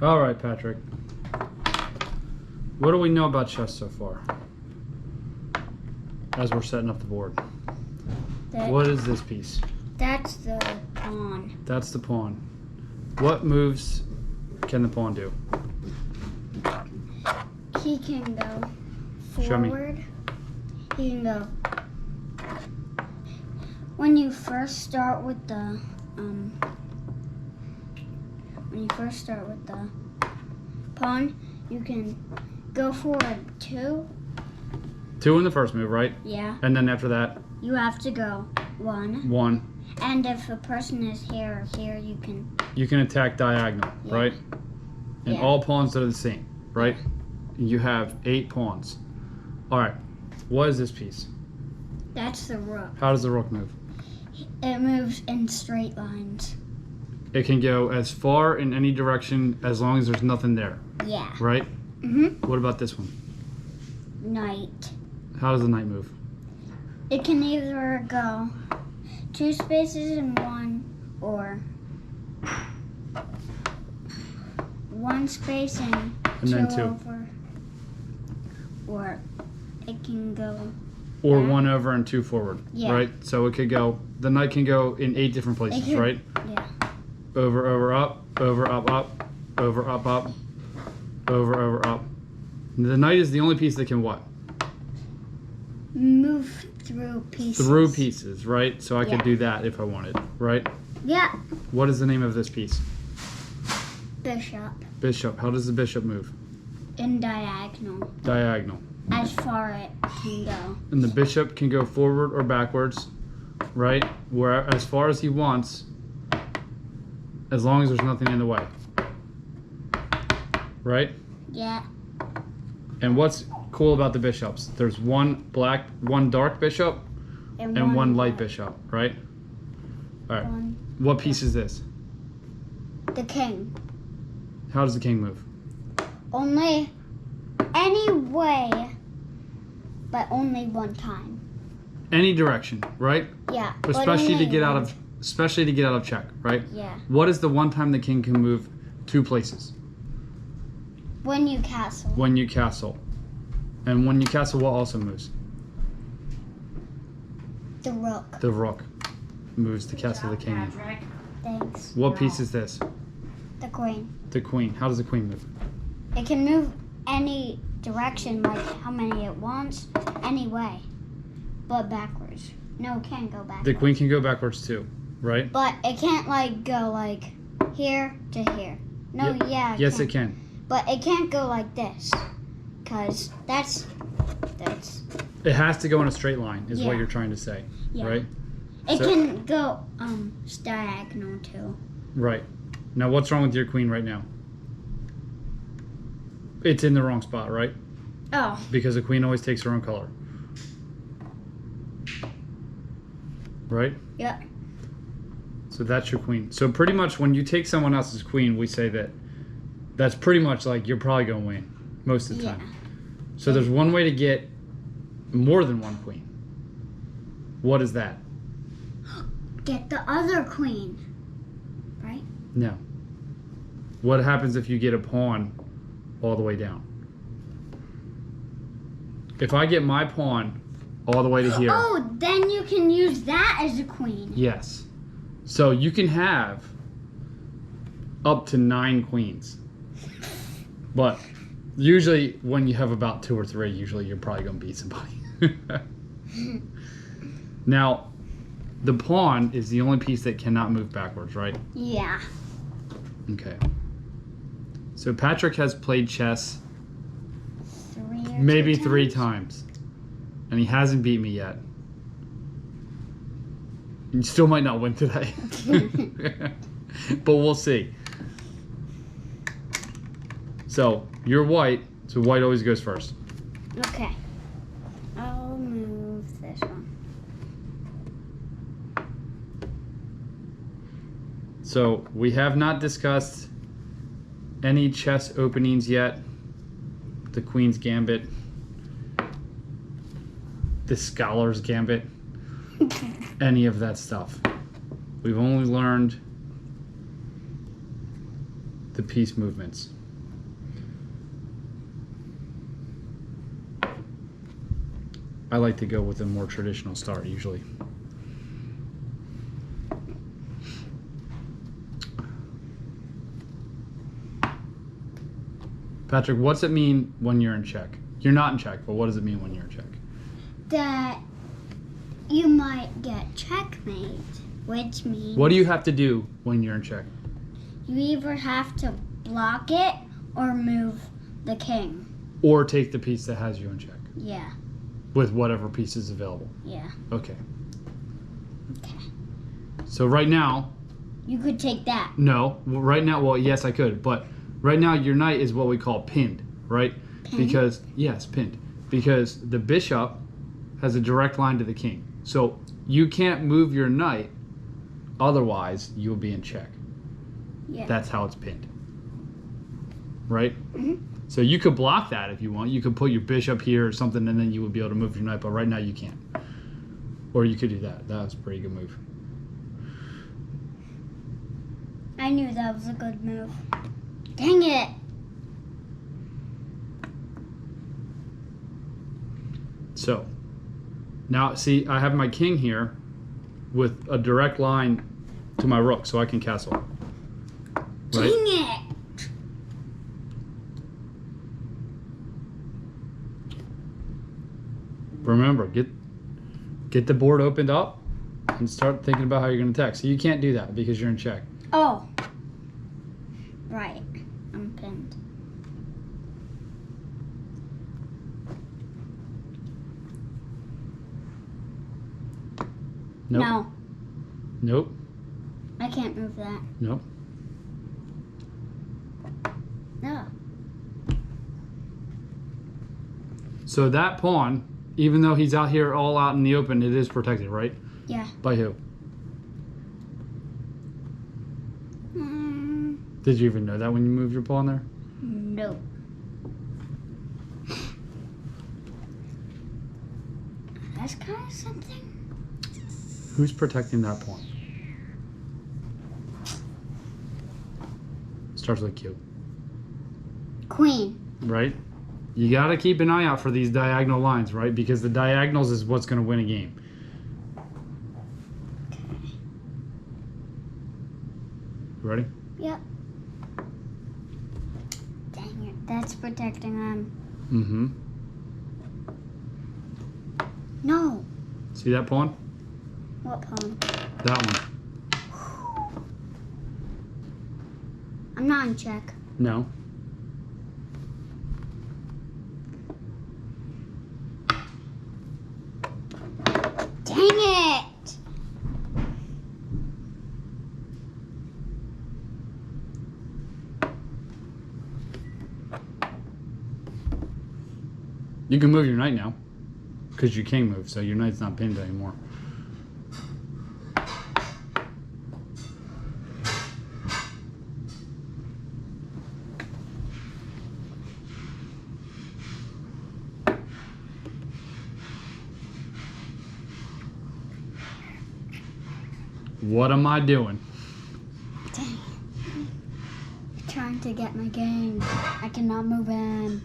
All right, Patrick. What do we know about chess so far? As we're setting up the board. What is this piece? That's the pawn. That's the pawn. What moves can the pawn do? He can go Show me. forward. He can go. When you first start with the pawn, you can go forward 2. 2 in the first move, right? Yeah. And then after that, You have to go 1. 1. And if a person is here or here, you can. You can attack diagonal, Yeah. right? And Yeah. all pawns are the same, right? You have 8 pawns. All right. What is this piece? That's the rook. How does the rook move? It moves in straight lines. It can go as far in any direction as long as there's nothing there, Yeah. right? Mhm. What about this one? Knight. How does the knight move? It can either go 2 spaces in 1 or 1 space and then 2. over. Or it can go. Or Yeah. 1 over and 2 forward, Yeah. right? So it could go, the knight can go in 8 different places, could- right? Yeah. Over, over, up, over, up, up, over, up, up, over, up. The knight is the only piece that can what? Move through pieces. Through pieces, right? So I Yeah. could do that if I wanted, right? Yeah. What is the name of this piece? Bishop. Bishop. How does the bishop move? In diagonal. Diagonal. As far it can go. And the bishop can go forward or backwards, right? Where as far as he wants, as long as there's nothing in the way. Right? Yeah. And what's cool about the bishops? There's one dark bishop and one light bishop, right? All right. One. What piece is this? The king. How does the king move? Only any way, but only one time. Any direction, right? Yeah. but Especially to only get out one. of check, right? Yeah. What is the one time the king can move 2 places? When you castle. When you castle. And when you castle, what also moves? The rook. The rook moves to castle the king. Thanks. What piece is this? The queen. The queen. How does the queen move? It can move any direction, like how many it wants, any way, but backwards. No, it can't go backwards. The queen can go backwards too, right? But it can't like go like here to here. No, yeah. Yes, it can. But it can't go like this, cause that's. It has to go in a straight line, is what Yeah. you're trying to say, Yeah. right? It So- can go diagonal too. Right. Now, what's wrong with your queen right now? It's in the wrong spot, right? Oh. Because the queen always takes her own color. Right? Yeah. So that's your queen. So pretty much when you take someone else's queen, we say that that's pretty much like you're probably going to win most of the Yeah. time. So there's one way to get more than one queen. What is that? Get the other queen. Right? No. What happens if you get a pawn all the way down? If I get my pawn all the way to here. Oh, then you can use that as a queen. Yes. So you can have up to 9 queens. But usually when you have about 2 or 3, usually you're probably going to beat somebody. Now, the pawn is the only piece that cannot move backwards, right? Yeah. Okay. So Patrick has played chess 3 or maybe 2 3 times. times. And he hasn't beat me yet. You still might not win today. But we'll see. So, you're white, so white always goes first. Okay. I'll move this one. So, we have not discussed any chess openings yet. The Queen's Gambit. The Scholar's Gambit. Any of that stuff. We've only learned the piece movements. I like to go with a more traditional start usually. Patrick, what's it mean when you're in check? You're not in check, but what does it mean when you're in check? That you might get checkmate, which means What do you have to do when you're in check? you either have to block it or move the king. Or take the piece that has you in check Yeah, with whatever piece is available. yeah. Okay. Okay. So right now, You could take that. no. Right now, well, yes, I could. But right now, your knight is what we call pinned, right? Pinned? Because, yes, pinned. Because the bishop has a direct line to the king. So you can't move your knight. Otherwise, you'll be in check. Yeah. That's how it's pinned. Right? Mhm. So you could block that if you want. You could put your bishop here or something, and then you would be able to move your knight. But right now, you can't. Or you could do that. That was a pretty good move. I knew that was a good move. Dang it. So now, see, I have my king here with a direct line to my rook, so I can castle. Dang Right? it. Remember, get the board opened up and start thinking about how you're going to attack. So you can't do that because you're in check. Oh. Right. I'm pinned. Nope. No, Nope. I can't move that. Nope. No. So that pawn, even though he's out here all out in the open, it is protected, right? Yeah. By who? Mm, Did you even know that when you moved your pawn there? no. That's kind of something. Who's protecting that pawn? Starts with Q, Queen. right? You got to keep an eye out for these diagonal lines, right? Because the diagonals is what's going to win a game. You ready? Yep. Dang it. That's protecting them. Mm-hmm. No. See that pawn? What pawn? That one. I'm not in check. No. Dang it! You can move your knight now. Because your king moved, so your knight's not pinned anymore. What am I doing? Dang it. Trying to get my game. I cannot move in.